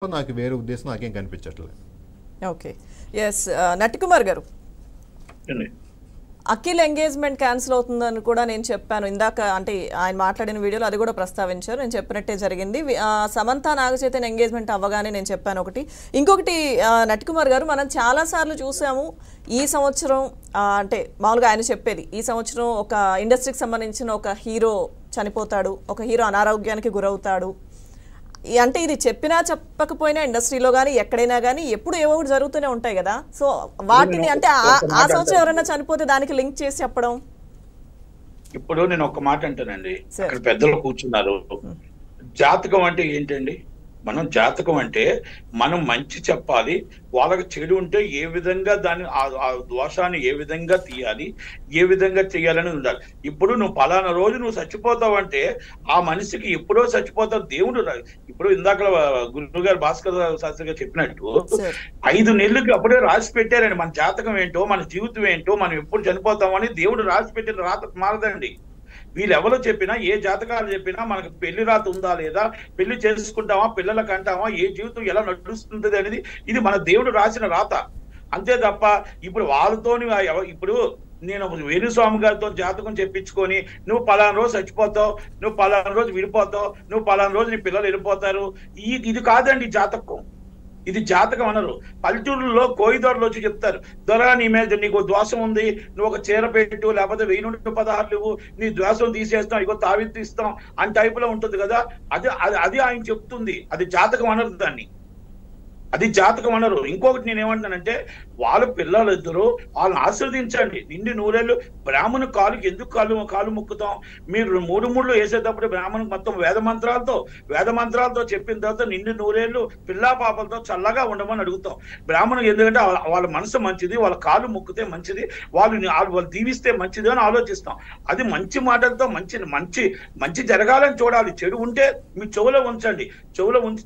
నాకు వేరే ఉద్దేశం నాకేం కనిపించట్లేదు. ఓకే, ఎస్ నటికుమార్ గారు, అఖిల్ ఎంగేజ్మెంట్ క్యాన్సిల్ అవుతుందని కూడా నేను చెప్పాను ఇందాక, అంటే ఆయన మాట్లాడిన వీడియోలో అది కూడా ప్రస్తావించారు. నేను చెప్పినట్టే జరిగింది. సమంత నాగచైతన్య ఎంగేజ్మెంట్ అవ్వగానే నేను చెప్పాను ఒకటి. ఇంకొకటి నటికుమార్ గారు, మనం చాలాసార్లు చూసాము ఈ సంవత్సరం, అంటే మామూలుగా ఆయన చెప్పేది ఈ సంవత్సరం ఒక ఇండస్ట్రీకి సంబంధించిన ఒక హీరో చనిపోతాడు, ఒక హీరో అనారోగ్యానికి గురవుతాడు. అంటే ఇది చెప్పినా చెప్పకపోయినా ఇండస్ట్రీలో కానీ ఎక్కడైనా కానీ ఎప్పుడు ఏవో ఒకటి జరుగుతూనే ఉంటాయి కదా. సో వాటిని అంటే ఆ సంవత్సరం ఎవరైనా చనిపోతే దానికి లింక్ చేసి చెప్పడం. ఇప్పుడు నేను ఒక మాట అంటానండి, అక్కడ పెద్దలు కూర్చున్నారు. జాతకం అంటే ఏంటండి? మనం జాతకం అంటే మనం మంచి చెప్పాలి, వాళ్ళకి చెడు ఉంటే ఏ విధంగా దాన్ని ఆ దోషాన్ని ఏ విధంగా తీయాలి, ఏ విధంగా చేయాలని ఉండాలి. ఇప్పుడు నువ్వు పలానా రోజు నువ్వు చచ్చిపోతావంటే ఆ మనిషికి ఎప్పుడో చచ్చిపోతావు దేవుడు. ఇప్పుడు ఇందాక గురువు గారు భాస్కర్ శాస్త్రి గారు చెప్పినట్టు 5 నెలలకి అప్పుడే రాసి పెట్టారండి మన జాతకం ఏంటో, మన జీవితం ఏంటో, మనం ఎప్పుడు చనిపోతామని దేవుడు రాసి పెట్టిన రాత మారదండి. వీళ్ళెవరో చెప్పినా, ఏ జాతకాలు చెప్పినా మనకు పెళ్లి రాత ఉందా లేదా, పెళ్లి చేసుకుంటామా, పిల్లలకు అంటామా, ఏ జీవితం ఎలా నడుస్తుంది అనేది ఇది మన దేవుడు రాసిన రాత అంతే తప్ప ఇప్పుడు వాళ్ళతోని ఇప్పుడు నేను వేణుస్వామి గారితో జాతకం చెప్పించుకొని నువ్వు పలానా రోజు చచ్చిపోతావు, నువ్వు పలానా రోజు విడిపోతావు, నువ్వు పలానా రోజు నీ పిల్లలు వెళ్ళిపోతారు, ఇది కాదండి జాతకం. ఇది జాతకం అనరు. పల్లెటూరులో కోయిదొరలు వచ్చి చెప్తారు, దొర నీ మీద నీకు దోషం ఉంది, నువ్వు ఒక చీర పెట్టు, లేకపోతే 1000 నుండి 16 నువ్వు నీ దోషం తీసేస్తాం, ఇగో తావిత్తు ఇస్తాం అని టైపులో ఉంటుంది కదా. అది ఆయన చెప్తుంది, అది జాతకం అనరు, దాన్ని అది జాతకం అనరు. ఇంకొకటి నేను ఏమంటానంటే, వాళ్ళ పిల్లలు ఇద్దరు వాళ్ళని ఆశీర్వదించండి. నిండి 100 ఏళ్ళు బ్రాహ్మణు కాలుకి ఎందుకు కాలు మొక్కుతాం? మీరు 3 వేసేటప్పుడు బ్రాహ్మణు మొత్తం వేద మంత్రాలతో చెప్పిన తర్వాత నిండి 100 ఏళ్ళు పిల్లా పాపలతో చల్లగా ఉండమని అడుగుతాం. బ్రాహ్మణు ఎందుకంటే వాళ్ళ మనసు మంచిది, వాళ్ళ కాలు మొక్కితే మంచిది, వాళ్ళు దీవిస్తే మంచిది అని ఆలోచిస్తాం. అది మంచి మాటలతో మంచి జరగాలని చూడాలి. చెడు ఉంటే మీ చెవులో ఉంచండి, చెవులో ఉంచి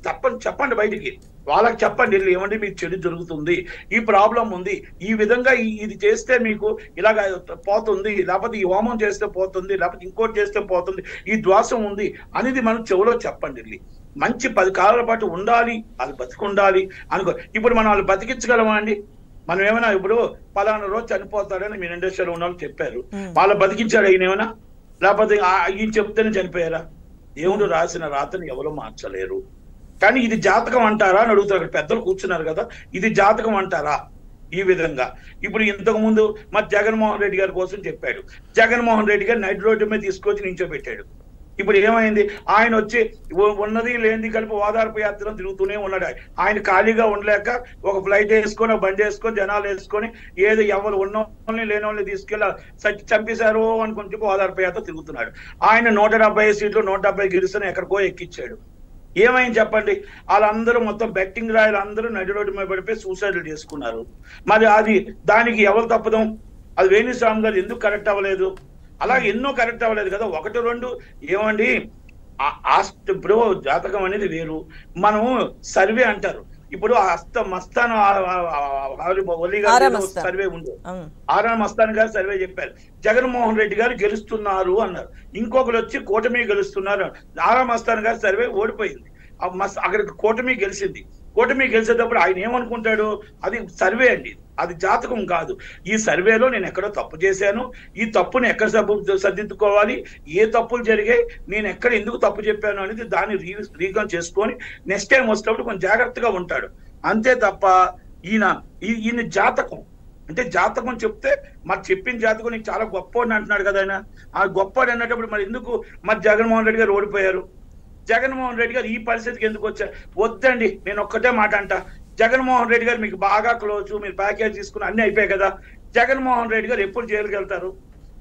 చెప్పండి బయటికి, వాళ్ళకి చెప్పండి, ఏమంటే మీకు చెడు జరుగుతుంది, ఈ ప్రాబ్లం ఉంది, ఈ విధంగా ఇది చేస్తే మీకు ఇలాగ పోతుంది, లేకపోతే ఈ హోమం చేస్తే పోతుంది, లేకపోతే ఇంకోటి చేస్తే పోతుంది, ఈ దోషం ఉంది అనేది మనం చెవులో చెప్పండి. మంచి 10 కాలాల పాటు ఉండాలి, వాళ్ళు బతికుండాలి అనుకో. ఇప్పుడు మనం వాళ్ళు బతికించగలమా అండి? మనం ఏమైనా ఇప్పుడు పలానా రోజు చనిపోతాడని మీ ఇండస్ట్రీలో ఉన్న వాళ్ళు చెప్పారు, వాళ్ళు బతికించాడు ఆయన ఏమైనా? లేకపోతే ఈయన చెప్తేనే చనిపోయారా? దేవుడు రాసిన రాతని ఎవరు మార్చలేరు. కానీ ఇది జాతకం అంటారా అని అడుగుతారు. పెద్దలు కూర్చున్నారు కదా, ఇది జాతకం అంటారా? ఈ విధంగా ఇప్పుడు ఇంతకు ముందు మరి జగన్మోహన్ రెడ్డి గారి కోసం చెప్పాడు, జగన్మోహన్ రెడ్డి గారు నైట్ రోడ్డు మీద తీసుకొచ్చి నించోబెట్టాడు. ఇప్పుడు ఏమైంది? ఆయన వచ్చి ఉన్నది లేనిది కలిపి ఓదార్పు యాత్రను తిరుగుతూనే ఉన్నాడు. ఆయన ఖాళీగా ఉండలేక ఒక ఫ్లైట్ వేసుకొని, బండి వేసుకొని, జనాలు వేసుకొని, ఏదో ఎవరు ఉన్న వాళ్ళని లేని వాళ్ళని తీసుకెళ్ళి చంపేశారు అనుకుని చెప్పి ఓదార్పు యాత్ర తిరుగుతున్నాడు. ఆయన 170 సీట్లు 170 గెలుస్తూనే ఎక్కడికో ఎక్కిచ్చాడు. ఏమైంది చెప్పండి? వాళ్ళందరూ మొత్తం బెట్టింగ్ రాయలు అందరూ నడి రోడ్డు మీద పడిపోయి సూసైడ్లు చేసుకున్నారు. మరి దానికి ఎవరు తప్పదాం? అది వేణుస్వామి గారు ఎందుకు కరెక్ట్ అవ్వలేదు? అలాగే ఎన్నో కరెక్ట్ అవ్వలేదు కదా. 1, 2 ఏమండి, ఇప్పుడు జాతకం అనేది వేరు, మనము సర్వే అంటారు. ఇప్పుడు మస్తాన్ సర్వే ఉంది, ఆర్ఆర్ మస్తాన్ గారు సర్వే చెప్పారు, జగన్మోహన్ రెడ్డి గారు గెలుస్తున్నారు అన్నారు. ఇంకొకరు వచ్చి కూటమి గెలుస్తున్నారు. ఆర్ఆర్ మస్తాన్ గారు సర్వే ఓడిపోయింది, అక్కడ కూటమి గెలిచింది. కూటమి గెలిచేటప్పుడు ఆయన ఏమనుకుంటాడు? అది సర్వే అండి, అది జాతకం కాదు. ఈ సర్వేలో నేను ఎక్కడో తప్పు చేశాను, ఈ తప్పుని ఎక్కడ సర్దిద్దుకోవాలి, ఏ తప్పులు జరిగాయి, నేను ఎక్కడ ఎందుకు తప్పు చెప్పాను అనేది దాన్ని రీకన్ చేసుకొని నెక్స్ట్ టైం వచ్చేటప్పుడు కొంచెం జాగ్రత్తగా ఉంటాడు. అంతే తప్ప ఈయన జాతకం అంటే జాతకం చెప్తే మరి చెప్పిన జాతకం నీకు చాలా గొప్పవాడిని అంటున్నాడు కదా ఆయన. ఆ గొప్పవాడు అన్నప్పుడు మరి ఎందుకు మరి జగన్మోహన్ రెడ్డి గారు ఓడిపోయారు? జగన్మోహన్ రెడ్డి గారు ఈ పరిస్థితికి ఎందుకు వచ్చారు? వద్దండి, నేను ఒక్కటే మాట అంట, జగన్మోహన్ రెడ్డి గారు మీకు బాగా క్లోజ్, మీరు ప్యాకేజ్ తీసుకుని అన్ని అయిపోయాయి కదా. జగన్మోహన్ రెడ్డి గారు ఎప్పుడు జైలుకి వెళ్తారు?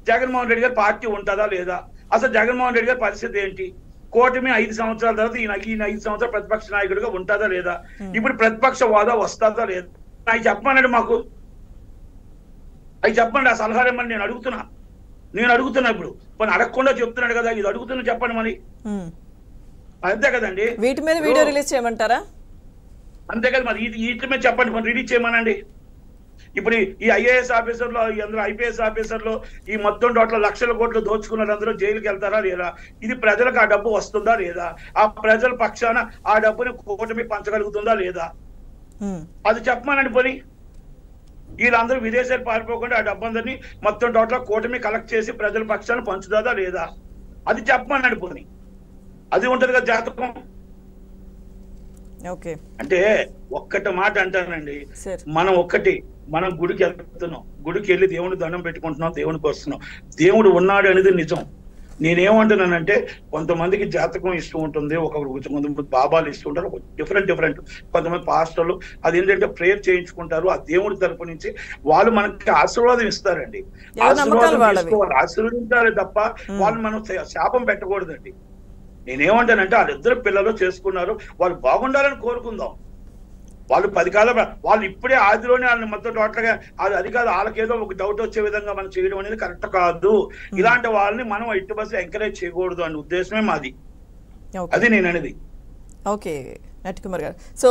జగన్మోహన్ రెడ్డి గారు పార్టీ ఉంటుందా లేదా? అసలు జగన్మోహన్ రెడ్డి గారి పరిస్థితి ఏంటి? కూటమి 5 సంవత్సరాల తర్వాత ఈయన 5 సంవత్సరాలు ప్రతిపక్ష నాయకుడిగా ఉంటుందా లేదా? ఇప్పుడు ప్రతిపక్ష హోదా వస్తుందా లేదా? అవి చెప్పమన్నాడు మాకు, అవి చెప్పండి. ఆ సలహా ఏమని నేను అడుగుతున్నా ఇప్పుడు కొన్ని అడగకుండా చెప్తున్నాడు కదా, ఇది అడుగుతున్నా చెప్పండి మరి. అంతే కదండి, వీటి మీద వీడియో రిలీజ్ చేయమంటారా? అంతే కదా మరి, వీటి మీద చెప్పండి, మరి రిలీజ్ చేయమనండి. ఇప్పుడు ఈ ఐఏఎస్ ఆఫీసర్లు అందరూ ఐపీఎస్ ఆఫీసర్లు ఈ మొత్తం టోటల్ లక్షల కోట్లు దోచుకున్న అందరూ జైలుకి వెళ్తారా లేదా? ఇది ప్రజలకు ఆ డబ్బు వస్తుందా లేదా? ఆ ప్రజల పక్షాన ఆ డబ్బుని కూటమి పంచగలుగుతుందా లేదా? అది చెప్పమనండి పోనీ. వీళ్ళందరూ విదేశాలు పారిపోకుండా ఆ డబ్బందరినీ మొత్తం టోటల్ కూటమి కలెక్ట్ చేసి ప్రజల పక్షాన పంచుతుందా లేదా? అది చెప్పమనండి పోనీ. అది ఉంటది కదా జాతకం. అంటే ఒక్కటి మాట అంటానండి, మనం గుడికి వెళ్తున్నాం, గుడికి వెళ్ళి దేవుని దండం పెట్టుకుంటున్నాం, దేవునికి వస్తున్నాం, దేవుడు ఉన్నాడు అనేది నిజం. నేనేమంటున్నానంటే కొంతమందికి జాతకం ఇష్టం ఉంటుంది, కొంతమంది బాబాలు ఇష్టం ఉంటారు, డిఫరెంట్ కొంతమంది పాస్టర్లు అది ఏంటంటే ప్రేయర్ చేయించుకుంటారు. ఆ దేవుడి తరపు నుంచి వాళ్ళు మనకి ఆశీర్వాదం ఇస్తారండి. ఆశీర్వదించాలి తప్ప వాళ్ళు మనం శాపం పెట్టకూడదండి. నేనేమంటానంటే వాళ్ళిద్దరు పిల్లలు చేసుకున్నారు, వాళ్ళు బాగుండాలని కోరుకుందాం. వాళ్ళు 10 కాలం వాళ్ళు ఇప్పుడే ఆదిలోనే వాళ్ళని మొత్తం టోటల్ గా అది కాదు, వాళ్ళకేదో ఒక డౌట్ వచ్చే విధంగా మనం చేయడం అనేది కరెక్ట్ కాదు. ఇలాంటి వాళ్ళని మనం ఎట్టి బస్సు ఎంకరేజ్ చేయకూడదు అనే ఉద్దేశమే మాది. అది నేను అనేది. ఓకే నట్ కుమార్ గారు. సో